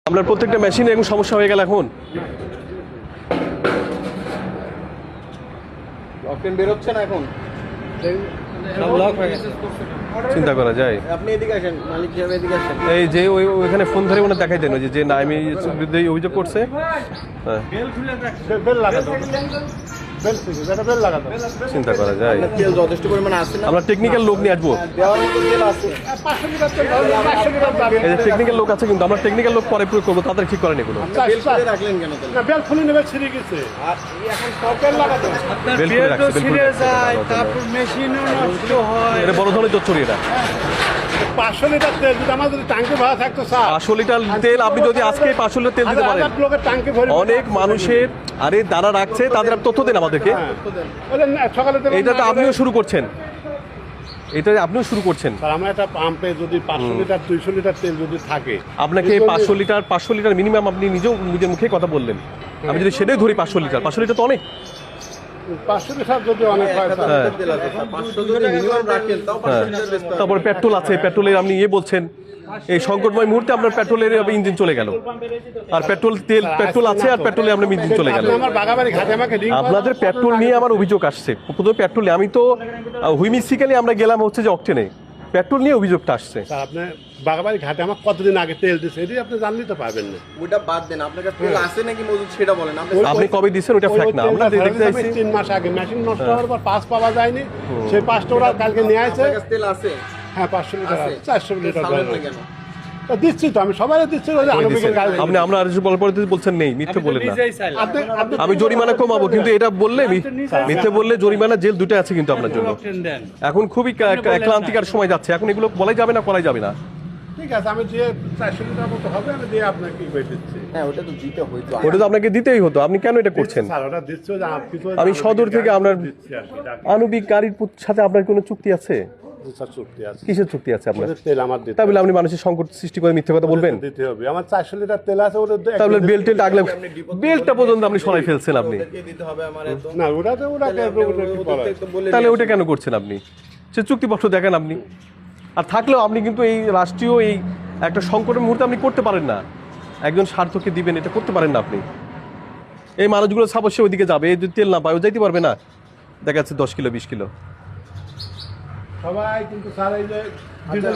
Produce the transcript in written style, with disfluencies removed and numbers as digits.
আপনার প্রত্যেকটা মেশিনে এরকম সমস্যা হয়ে গেল এখন অকটেন বের হচ্ছে না এখন সব লক হয়ে গেছে চিন্তা করা যায় আপনি এদিকে আসেন মালিক সাহেব এদিকে আসেন এই যে ওইখানে ফোন ধরে ওনার দেখাই দেন যে না আমি বিরুদ্ধে অভিযোগ করছে হ্যাঁ বেল লাগাতো বেল থেকে এটা বেল লাগাতো চিন্তা করা যায় তেল যথেষ্ট পরিমাণে আছে না আমরা টেকনিক্যাল লোক নিয়ে আসবো দেওয়ার মতো তেল আছে 500 লিটার তেল 500 লিটার দাম এই যে টেকনিক্যাল লোক আছে কিন্তু আমরা টেকনিক্যাল লোক পরে প্রয়োগ করবো তাদের ঠিক করেন এগুলো বেল খুলে রাখলেন কেন তাহলে না বেল খুলে নেবে ছিঁড়ে গেছে আর এখন সব বেল লাগাতো বেল খুলে রাখছে, বেল খুলে রাখছে। তারপর মেশিনও নষ্ট হয় এটা বড় ধরনের জোচ্চুরি এটা 500 লিটার তেল যদি আমাদের ট্যাঙ্কে ভরা থাকতো স্যার 500 লিটার তেল আপনি যদি আজকে 500 লিটার তেল দিতে পারেন হাজার লোকের ট্যাঙ্কে ভরে অনেক মানুষের আরে যারা রাখছে তাদের তথ্য দেন আমাদেরকে সকালে এটা তো আপনিও শুরু করছেন এটা আপনিও শুরু করছেন স্যার আমরা একটা পাম্পে যদি 500 লিটার 200 লিটার তেল যদি থাকে আপনাকে 500 লিটার মিনিমাম আপনি নিজের মুখে কথা বললেন আমি যদি সেটাই ধরি 500 লিটার তো অনেক 500 লিটার যদি অনেক হয় স্যার হ্যাঁ। তেল আছে 500 যদি মিনিমাম রাখেন তাও 500 লিটার বেচতে হবে তারপরে পেট্রোল আছে পেট্রোলের আপনি বলছেন এই সংকটময় মুহূর্তে আপনার পেট্রোলের ইঞ্জিন চলে গেল আর পেট্রোল আছে আর পেট্রোলে আপনার ইঞ্জিন চলে গেল আপনি আমার বাগাবাড়ি ঘাটে আমাকে লিংক আপনাদের পেট্রোল নিয়ে আমার অভিযোগ আসছে প্রথমে পেট্রোলে আমি তো হুইমিস্টিক্যালি আমরা গেলাম হচ্ছে যে অকটেনে পেট্রোল নিয়ে অভিযোগটা আসছে স্যার আপনি বাগাবাড়ি ঘাটে আমার কতদিন আগে তেল দিচ্ছে এটি আপনি জানলেই তো পাবেন না ওটা বাদ দেন আপনার কাছে তেল আছে নাকি মজুদ সেটা বলেন আপনি কবে দিচ্ছেন ওটা ফ্যাক্ট না আমরা দেখতে চাইছি 3 মাস আগে মেশিন নষ্ট হওয়ার পর পাস পাওয়া যায়নি সেই পাসটা ওরা কালকে নিয়ে আসে আপনার কাছে তেল আছে হ্যাঁ 500 লিটার আছে 400 লিটার সামনে না কেন তা দিচ্ছি তো আমি সবাই দিচ্ছি ওই যে আনুবিকের গাড়ি আপনি আমরা আর কিছু বলার পরে বলছেন নেই মিথ্যে বলেন না আপনি আমি জরিমানা কমাবো কিন্তু এটা বললে মিথ্যে বললে জরিমানা জেল দুটো আছে কিন্তু আপনার জন্য এখন খুবই ক্লান্তিকার সময় যাচ্ছে এখন এগুলো বলাই যাবে না করাই যাবে না ঠিক আছে আমি যে 400 লিটার মতো হবে আমি দিয়ে আপনাকে কি দিচ্ছি হ্যাঁ ওটা তো দিতে হইতো ওটা তো আপনাকে দিতেই হতো আপনি কেন এটা করছেন স্যার ওটা দিচ্ছি ওই যে কিছু আমি সদর থেকে আপনার দিচ্ছি আর কি ডাকি। আণবিক গাড়ির সাথে আপনার কোনো চুক্তি আছে স্যার চুক্তি আছে কিসের চুক্তি আছে আপনার ওদের তেল আমার দিতে তাহলে আপনি মানুষের সংকট সৃষ্টি করে মিথ্যে কথা বলবেন দিতে হবে আমার 400 লিটার তেল আছে ওটা তাহলে বেল্ট আগলে বেল্টটা পর্যন্ত আপনি সরাই ফেলছেন আপনি ওদেরকে দিতে হবে আমার এত না ওটাতে ওটাকে ওদেরকে তো বলে তাহলে ওটা কেন করছেন আপনি সে চুক্তিপত্র দেখেন আপনি আর থাকলেও আপনি কিন্তু এই রাষ্ট্রীয় এই একটা সংকটের মুহূর্তে আপনি করতে পারেন না একজন স্বার্থকে দিবেন এটা করতে পারেন না আপনি এই মানুষগুলো সাপোজ সে ওইদিকে যাবে এই যদি তেল না পায় ও যাইতে পারবে না দেখা যাচ্ছে 10 কিলো 20 কিলো সবাই কিন্তু স্যার এই যে ডিজেল